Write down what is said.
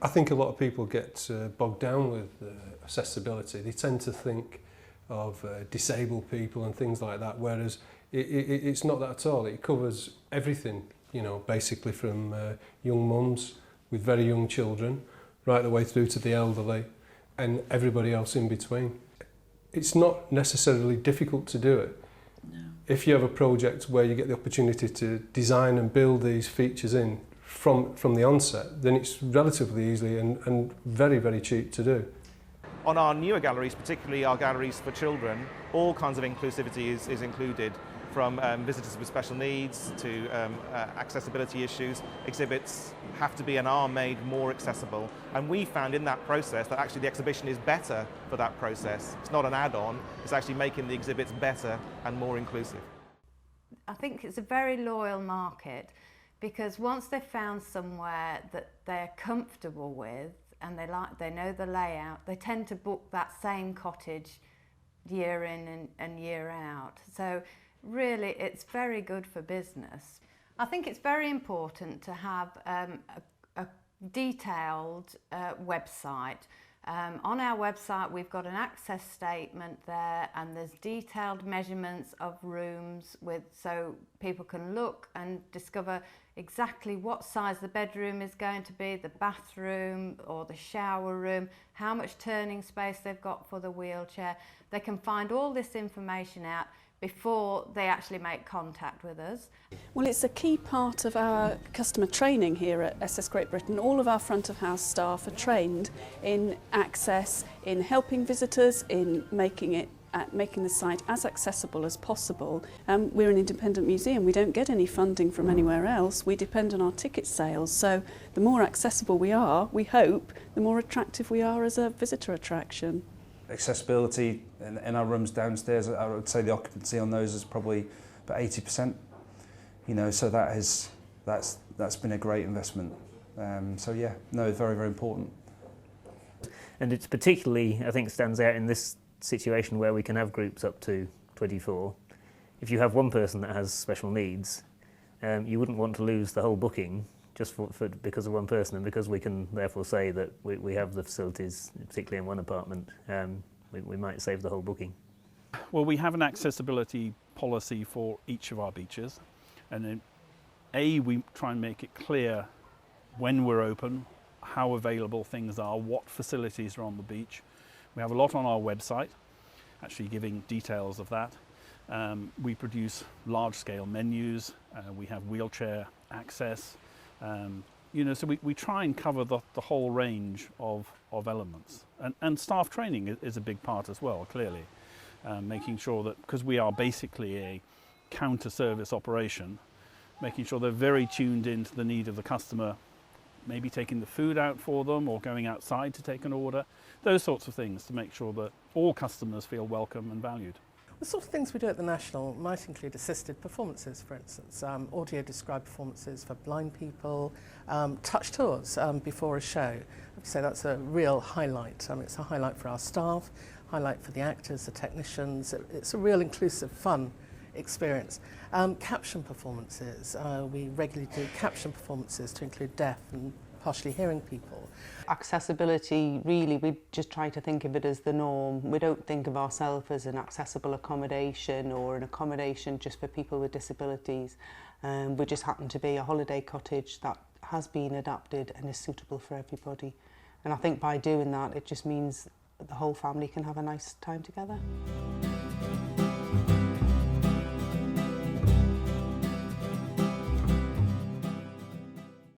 I think a lot of people get bogged down with accessibility. They tend to think of disabled people and things like that, whereas it's not that at all. It covers everything, you know, basically from young mums with very young children, right the way through to the elderly and everybody else in between. It's not necessarily difficult to do it. No. If you have a project where you get the opportunity to design and build these features in from the onset, then it's relatively easy and very, very cheap to do. On our newer galleries, particularly our galleries for children, all kinds of inclusivity is included, from visitors with special needs to accessibility issues. Exhibits have to be and are made more accessible, and we found in that process that actually the exhibition is better for that process. It's not an add-on, it's actually making the exhibits better and more inclusive. I think it's a very loyal market, because once they've found somewhere that they're comfortable with and they know the layout, they tend to book that same cottage year in and year out. So really it's very good for business. I think it's very important to have a detailed website. On our website we've got an access statement there, and there's detailed measurements of rooms so people can look and discover exactly what size the bedroom is going to be, the bathroom or the shower room, how much turning space they've got for the wheelchair. They can find all this information out before they actually make contact with us. Well, it's a key part of our customer training here at SS Great Britain. All of our front of house staff are trained in access, in helping visitors, in making the site as accessible as possible. We're an independent museum. We don't get any funding from anywhere else. We depend on our ticket sales. So the more accessible we are, we hope, the more attractive we are as a visitor attraction. Accessibility in our rooms downstairs, I would say the occupancy on those is probably about 80%. You know, so that's been a great investment. So yeah, no, very, very important. And it's particularly, I think, stands out in this situation where we can have groups up to 24. If you have one person that has special needs, you wouldn't want to lose the whole booking just because of one person, and because we can therefore say that we have the facilities, particularly in one apartment, we might save the whole booking. Well, we have an accessibility policy for each of our beaches, and then we try and make it clear when we're open, how available things are, what facilities are on the beach. We have a lot on our website, actually giving details of that. We produce large-scale menus, we have wheelchair access, you know, so we try and cover the whole range of elements. And staff training is a big part as well, clearly. Making sure that, because we are basically a counter-service operation, making sure they're very tuned into the need of the customer, maybe taking the food out for them or going outside to take an order, those sorts of things to make sure that all customers feel welcome and valued. The sort of things we do at the National might include assisted performances, for instance, audio-described performances for blind people, touch tours before a show. I'd say that's a real highlight. It's a highlight for our staff, highlight for the actors, the technicians. It's a real inclusive, fun experience. Caption performances. We regularly do caption performances to include deaf and partially hearing people. Accessibility, really, we just try to think of it as the norm. We don't think of ourselves as an accessible accommodation or an accommodation just for people with disabilities. We just happen to be a holiday cottage that has been adapted and is suitable for everybody. And I think by doing that, it just means that the whole family can have a nice time together.